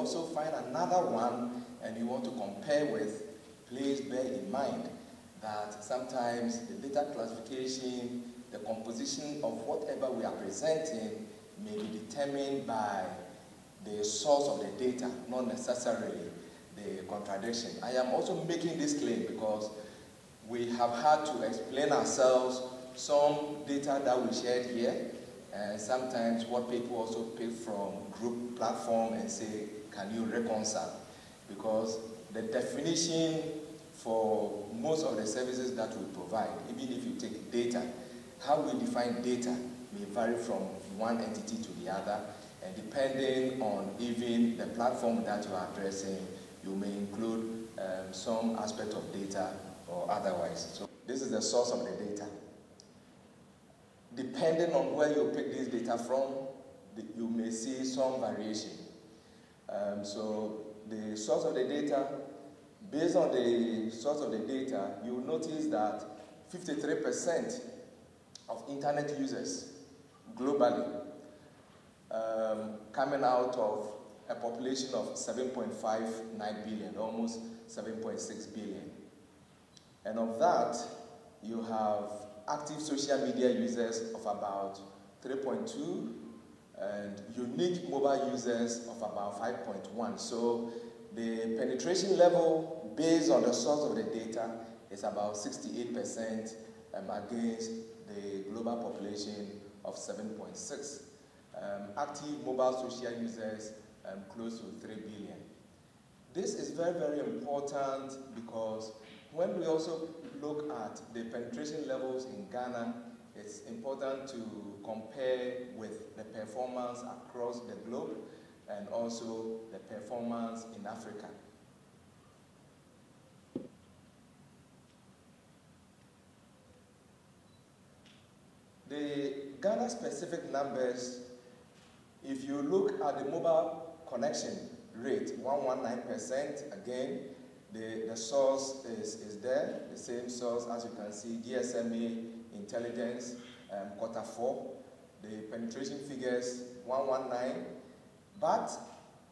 also find another one and you want to compare with, please bear in mind that sometimes the data classification, the composition of whatever we are presenting may be determined by the source of the data, not necessarily the contradiction. I am also making this claim because we have had to explain ourselves some data that we shared here, and sometimes what people also pick from group platform and say, can you reconcile? Because the definition for most of the services that we provide, even if you take data, how we define data may vary from one entity to the other, and depending on even the platform that you are addressing, you may include some aspect of data or otherwise. So this is the source of the data. Depending on where you pick this data from, you may see some variation. So the source of the data, based on the source of the data, you will notice that 53% of internet users globally, coming out of a population of 7.59 billion, almost 7.6 billion. And of that, you have active social media users of about 3.2 and unique mobile users of about 5.1. So the penetration level based on the source of the data is about 68% against the global population of 7.6. Active mobile social users close to 3 billion. This is very, very important because when we also look at the penetration levels in Ghana, it's important to compare with the performance across the globe and also the performance in Africa. The Ghana-specific numbers, if you look at the mobile connection rate, 119%, again, the source is there, the same source as you can see, GSMA Intelligence, Q4. The penetration figures, 119. But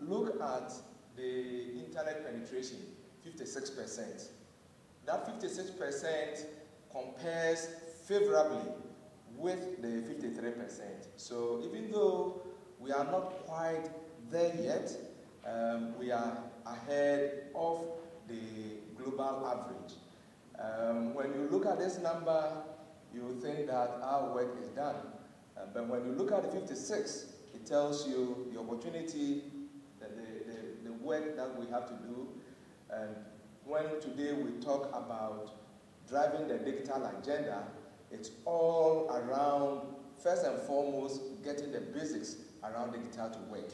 look at the internet penetration, 56%. That 56% compares favorably with the 53%. So even though we are not quite there yet, we are ahead of the global average. When you look at this number, you think that our work is done. But when you look at the 56, it tells you the opportunity, the work that we have to do. And when today we talk about driving the digital agenda, it's all around, first and foremost, getting the basics around digital to work,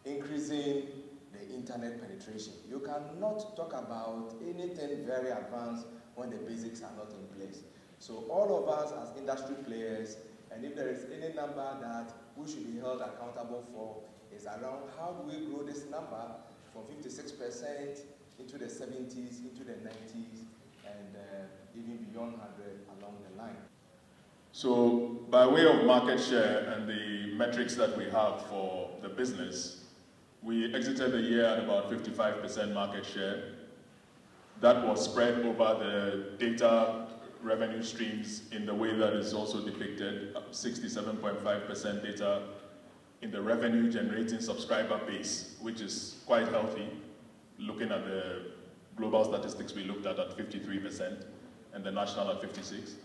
increasing the internet penetration. You cannot talk about anything very advanced when the basics are not in place. So all of us as industry players, and if there is any number that we should be held accountable for, is around how do we grow this number from 56% into the 70s, into the 90s, and even beyond 100 along the line. So by way of market share and the metrics that we have for the business, we exited the year at about 55% market share. That was spread over the data revenue streams in the way that is also depicted, 67.5% data in the revenue generating subscriber base, which is quite healthy, looking at the global statistics we looked at 53% and the national at 56%.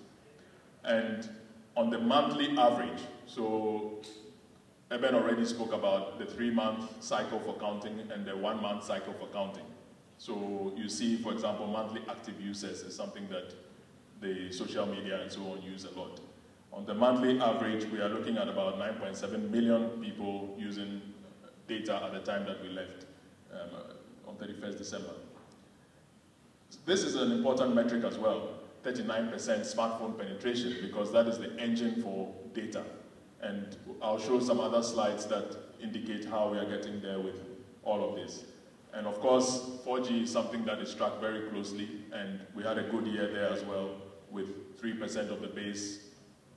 And on the monthly average, so Eben already spoke about the 3-month cycle for counting and the 1-month cycle for counting. So you see, for example, monthly active users is something that the social media and so on use a lot. On the monthly average, we are looking at about 9.7 million people using data at the time that we left on 31st December. This is an important metric as well, 39% smartphone penetration, because that is the engine for data. And I'll show some other slides that indicate how we are getting there with all of this. And of course, 4G is something that is tracked very closely, and we had a good year there as well, with 3% of the base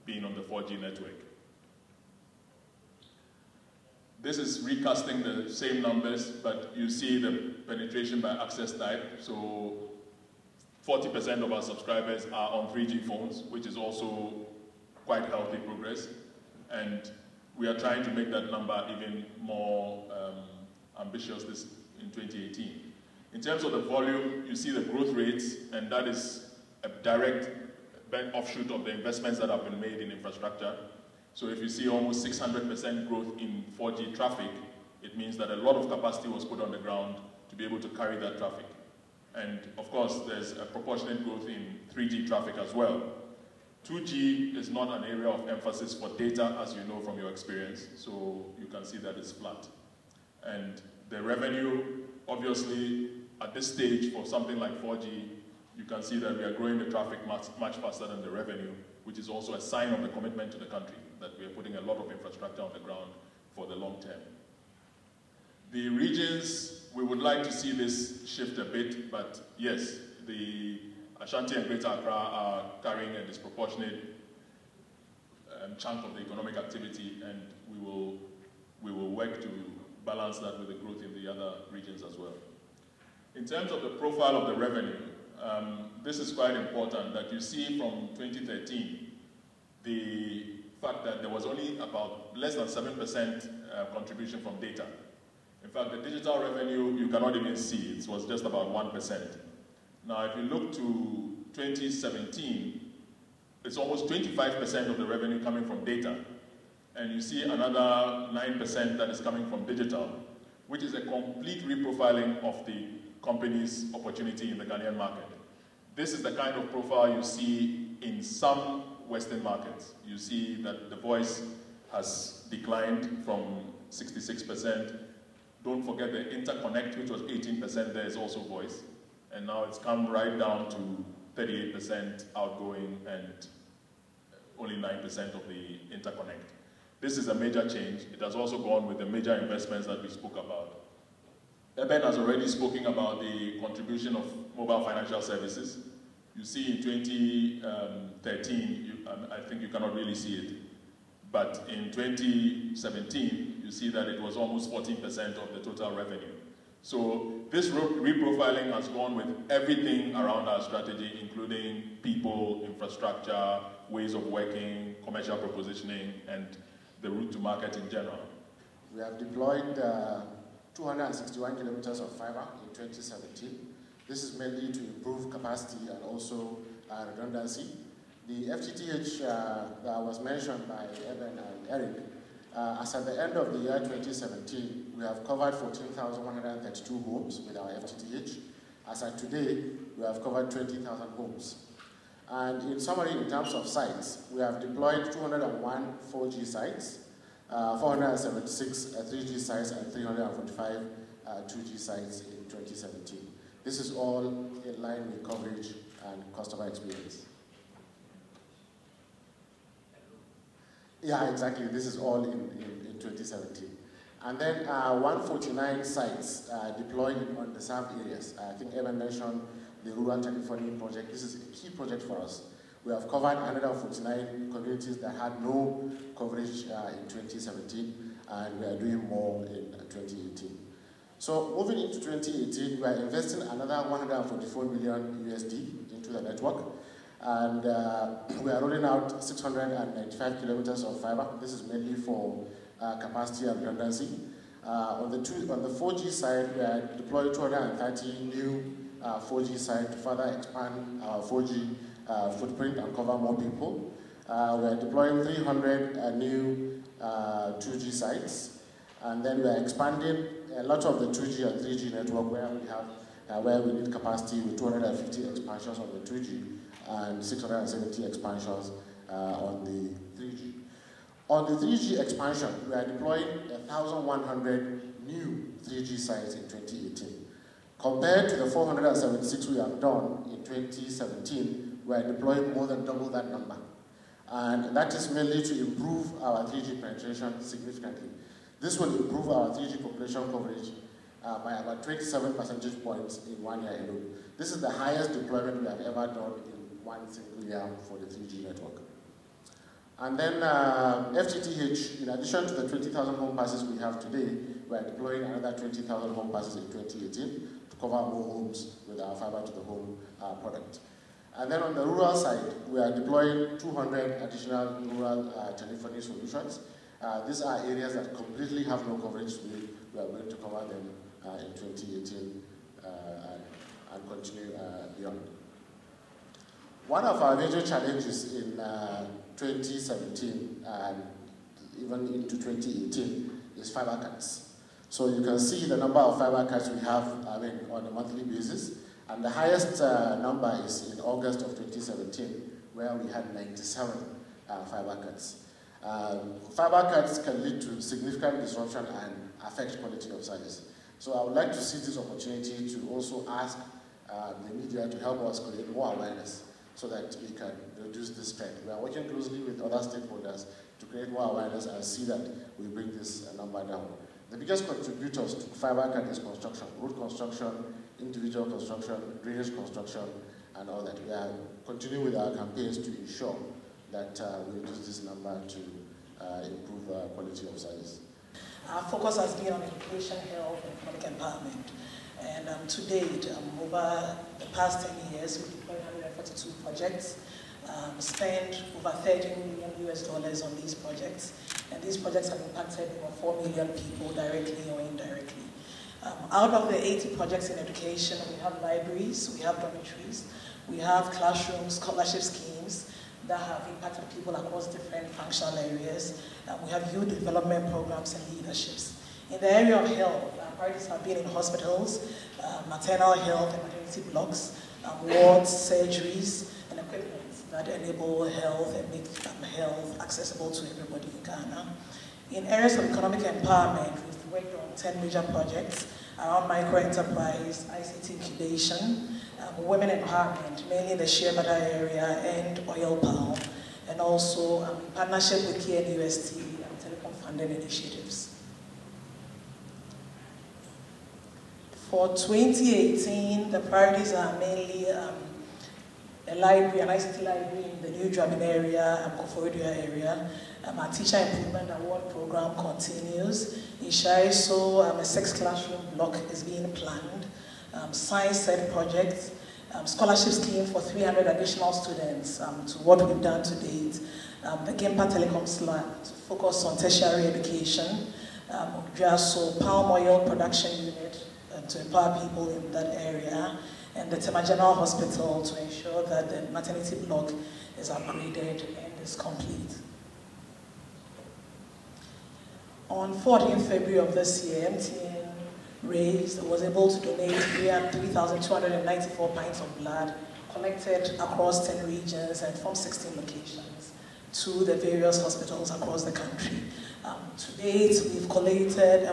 being on the 4G network. This is recasting the same numbers, but you see the penetration by access type. So 40% of our subscribers are on 3G phones, which is also quite healthy progress. And we are trying to make that number even more ambitious in 2018. In terms of the volume, you see the growth rates, and that is a direct offshoot of the investments that have been made in infrastructure. So if you see almost 600% growth in 4G traffic, it means that a lot of capacity was put on the ground to be able to carry that traffic. And of course, there's a proportionate growth in 3G traffic as well. 2G is not an area of emphasis for data, as you know from your experience, so you can see that it's flat. And the revenue, obviously, at this stage for something like 4G, you can see that we are growing the traffic much faster than the revenue, which is also a sign of the commitment to the country, that we are putting a lot of infrastructure on the ground for the long term. The regions, we would like to see this shift a bit, but yes, the Ashanti and Greater Accra are carrying a disproportionate chunk of the economic activity, and we will work to balance that with the growth in the other regions as well. In terms of the profile of the revenue, this is quite important that you see from 2013 the fact that there was only about less than 7% contribution from data. In fact, the digital revenue, you cannot even see. It was just about 1%. Now, if you look to 2017, it's almost 25% of the revenue coming from data. And you see another 9% that is coming from digital, which is a complete reprofiling of the company's opportunity in the Ghanaian market. This is the kind of profile you see in some Western markets. You see that the voice has declined from 66%. Don't forget the interconnect, which was 18%, there is also voice. And now it's come right down to 38% outgoing and only 9% of the interconnect. This is a major change. It has also gone with the major investments that we spoke about. Eben has already spoken about the contribution of mobile financial services. You see in 2013, I think you cannot really see it. But in 2017, you see that it was almost 14% of the total revenue. So this reprofiling has gone with everything around our strategy, including people, infrastructure, ways of working, commercial propositioning, and the route to market in general. We have deployed 261 kilometers of fiber in 2017. This is mainly to improve capacity and also redundancy. The FTTH that was mentioned by Eben and Eric, as at the end of the year 2017, we have covered 14,132 homes with our FTTH. As at today, we have covered 20,000 homes. And in summary, in terms of sites, we have deployed 201 4G sites, 476 3G sites, and 345 2G sites in 2017. This is all in line with coverage and customer experience. Yeah, exactly. This is all in 2017. And then 149 sites deployed in underserved areas. I think Evan mentioned the rural telephony project. This is a key project for us. We have covered 149 communities that had no coverage in 2017, and we are doing more in 2018. So moving into 2018, we are investing another 144 million USD into the network. And we are rolling out 695 kilometers of fiber. This is mainly for capacity and redundancy. On the 4G side, we are deploying 230 new 4G sites to further expand our 4G footprint and cover more people. We are deploying 300 new 2G sites. And then we are expanding a lot of the 2G and 3G network where we need capacity with 250 expansions on the 2G. And 670 expansions on the 3G. On the 3G expansion, we are deploying 1,100 new 3G sites in 2018. Compared to the 476 we have done in 2017, we are deploying more than double that number. And that is mainly to improve our 3G penetration significantly. This will improve our 3G population coverage by about 27 percentage points in 1 year alone. This is the highest deployment we have ever done in one single year for the 3G network. And then FTTH, in addition to the 20,000 home passes we have today, we are deploying another 20,000 home passes in 2018 to cover more homes with our fiber to the home product. And then on the rural side, we are deploying 200 additional rural telephony solutions. These are areas that completely have no coverage today. We are going to cover them in 2018 and continue beyond. One of our major challenges in 2017 and even into 2018 is fiber cuts. So you can see the number of fiber cuts we have on a monthly basis, and the highest number is in August of 2017, where we had 97 fiber cuts. Fiber cuts can lead to significant disruption and affect quality of service. So I would like to see this opportunity to also ask the media to help us create more awareness so that we can reduce this trend. We are working closely with other stakeholders to create more awareness and see that we bring this number down. The biggest contributors to fiber cut is construction, road construction, individual construction, drainage construction, and all that. We are continuing with our campaigns to ensure that we reduce this number to improve quality of service. Our focus has been on education, health, and economic empowerment. And to date, over the past 10 years, we've deployed 142 projects, spent over $13 million on these projects. And these projects have impacted over 4 million people directly or indirectly. Out of the 80 projects in education, we have libraries, we have dormitories, we have classrooms, scholarship schemes that have impacted people across different functional areas. We have youth development programs and leaderships. In the area of health, our priorities have been in hospitals, maternal health and maternity blocks, wards, surgeries, and equipment that enable health and make health accessible to everybody in Ghana. In areas of economic empowerment, we've worked on 10 major projects around micro-enterprise, ICT incubation, women empowerment, mainly in the Shea Butter area, and oil palm, and also in partnership with KNUST and telecom funding initiatives. For 2018, the priorities are mainly a library, an ICT library in the New Drummond area and Koforidua area. Our Teacher Improvement Award program continues. In Shaiso, a 6th classroom block is being planned. Science set projects, scholarship scheme for 300 additional students to what we've done to date. The Gimpa Telecoms Lab to focus on tertiary education. So palm oil production unit to empower people in that area. And the Tema General Hospital to ensure that the maternity block is upgraded and is complete. On 14th February of this year, MTN was able to donate 3,294 pints of blood collected across 10 regions and from 16 locations to the various hospitals across the country. To date, we've collected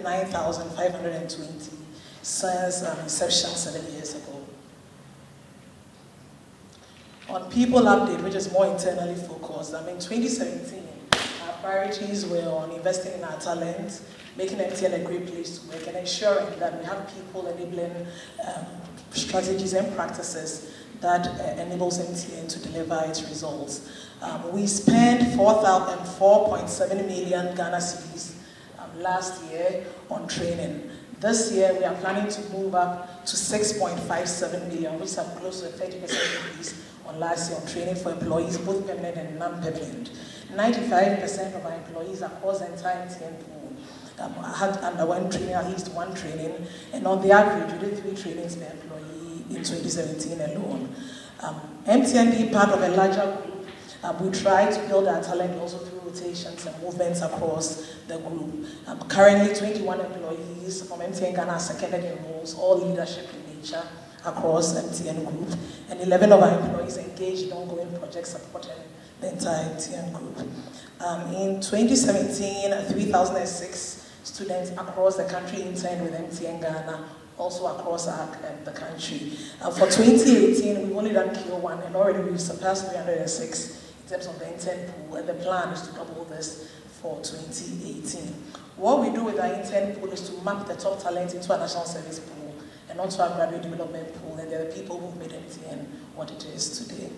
9,520 since inception 7 years ago. On people update, which is more internally focused, in 2017, our priorities were on investing in our talent, making MTN a great place to work, and ensuring that we have people enabling strategies and practices that enables MTN to deliver its results. We spent 4.7 million Ghana cedis last year on training. This year, we are planning to move up to 6.57 million, which is close to a 30% increase on last year on training for employees, both permanent and non-permanent. 95% of our employees across the entire MTN pool had underwent training, at least one training, and on the average, we did 3 trainings per employee in 2017 alone. MTN being part of a larger group, we try to build our talent also through rotations and movements across the group. Currently, 21 employees from MTN Ghana are seconded in roles, all leadership in nature across MTN Group, and 11 of our employees engaged in ongoing projects supporting the entire MTN Group. In 2017, 3,006 students across the country interned with MTN Ghana, also across the country. For 2018, we've only done Q1, and already we've surpassed 306 in terms of the intern pool, and the plan is to double this for 2018. What we do with our intern pool is to map the top talent into a national service pool and also our graduate development pool, and they're the people who've made MTN what it is today.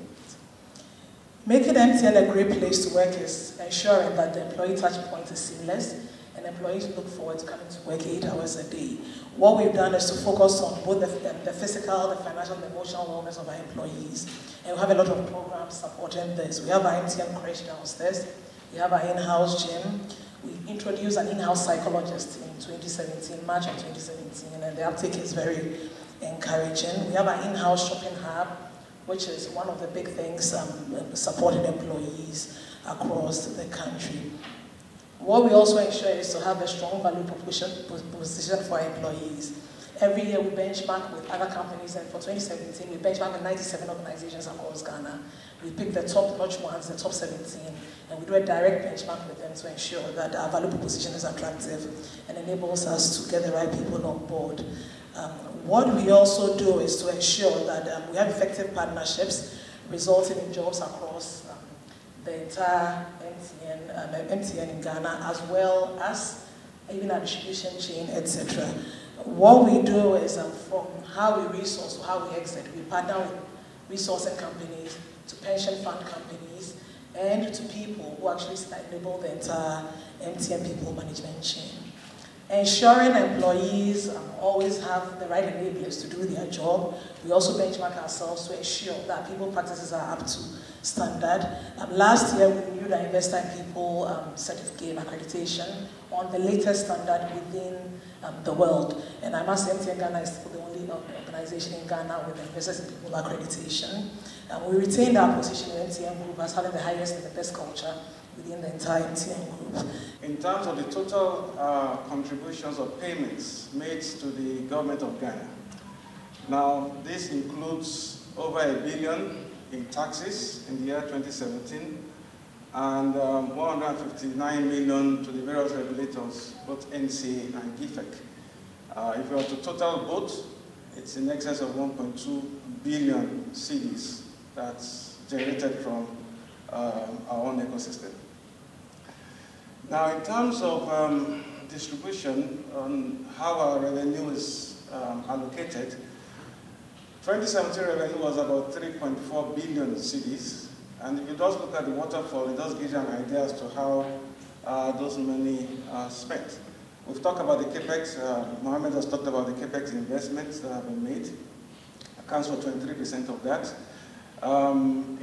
Making MTN a great place to work is ensuring that the employee touch point is seamless and employees look forward to coming to work 8 hours a day. What we've done is to focus on both the physical, the financial, and the emotional wellness of our employees. And we have a lot of programs supporting this. We have our MTN creche downstairs. We have our in-house gym. We introduced an in-house psychologist in 2017, March of 2017, and the uptake is very encouraging. We have our in-house shopping hub, which is one of the big things supporting employees across the country. What we also ensure is to have a strong value proposition for our employees. Every year we benchmark with other companies, and for 2017 we benchmark with 97 organizations across Ghana. We pick the top-notch ones, the top 17, and we do a direct benchmark with them to ensure that our value proposition is attractive and enables us to get the right people on board. What we also do is to ensure that we have effective partnerships resulting in jobs across the entire MTN in Ghana, as well as even our distribution chain, etc. What we do is from how we resource to how we exit, we partner with resourcing companies, to pension fund companies, and to people who actually enable the entire MTN people management chain. Ensuring employees always have the right enablers to do their job. We also benchmark ourselves to ensure that people practices are up to standard. Last year, we renewed our Investor in People certificate accreditation on the latest standard within the world. And I must say, MTN Ghana is the only organization in Ghana with Investors in People accreditation. We retained our position in MTN Group as having the highest and the best culture within the entire MTN Group. In terms of the total contributions or payments made to the government of Ghana, now this includes over $1 billion in taxes in the year 2017 and 159 million to the various regulators, both NCA and GIFEC. If you were to total both, it's in excess of 1.2 billion cedis that's generated from our own ecosystem. Now, in terms of distribution on how our revenue is allocated, 2017 revenue was about 3.4 billion cedis, and if you just look at the waterfall, it does give you an idea as to how those money are spent. We've talked about the capex. Mohammed has talked about the capex investments that have been made. Accounts for 23% of that.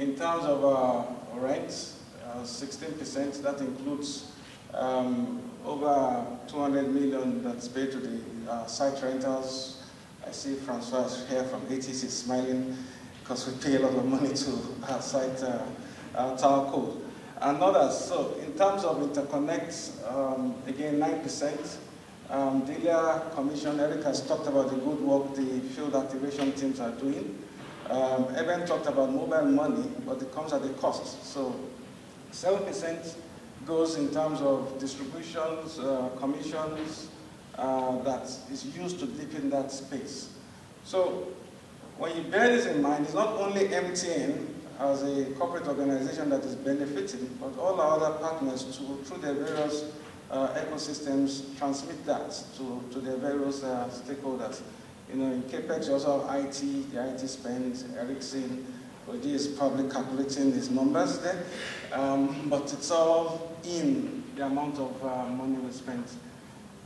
In terms of rent, 16%. That includes over 200 million that's paid to the site rentals. I see Francois here from ATC smiling because we pay a lot of money to our site tower code and others. So in terms of interconnects, again 9%. Dealer commission, Eric has talked about the good work the field activation teams are doing. Eben talked about mobile money, but it comes at a cost. So 7% goes in terms of distributions, commissions, that is used to deepen that space. So when you bear this in mind, it's not only MTN as a corporate organization that is benefiting, but all our other partners through their various ecosystems transmit that to their various stakeholders. You know, in CAPEX, you also have IT, the IT spend, Ericsson, Oji is probably calculating his numbers there, but it's all in the amount of money we spent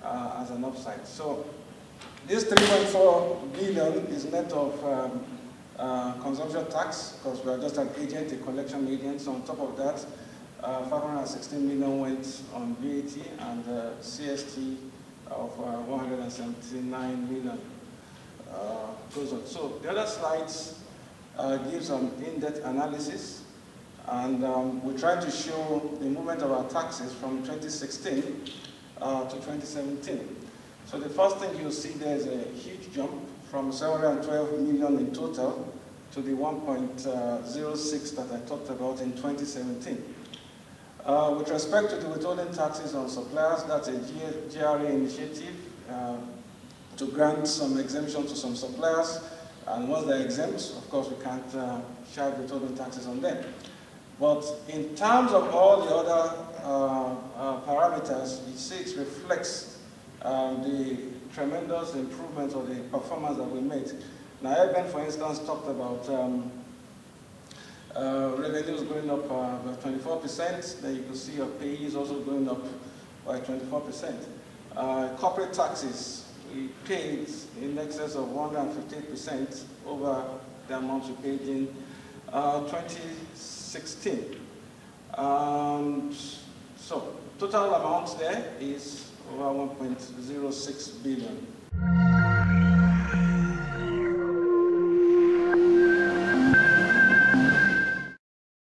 as an upside. So this 3.4 billion is net of consumption tax, because we are just an agent, a collection agent. So on top of that, 516 million went on VAT and CST of 179 million goes on. So the other slides give some in-depth analysis, and we try to show the movement of our taxes from 2016 to 2017. So the first thing you'll see there is a huge jump from 712 million in total to the 1.06 that I talked about in 2017. With respect to the withholding taxes on suppliers, that's a GRA initiative to grant some exemption to some suppliers. And once they're exempt, of course, we can't charge withholding taxes on them. But in terms of all the other parameters, you see it reflects the tremendous improvements or the performance that we made. Now, Eben, for instance, talked about Revenues going up by 24%. Then you can see your pay is also going up by 24%. Corporate taxes, we paid in excess of 158% over the amount we paid in 2016. So total amount there is over 1.06 billion.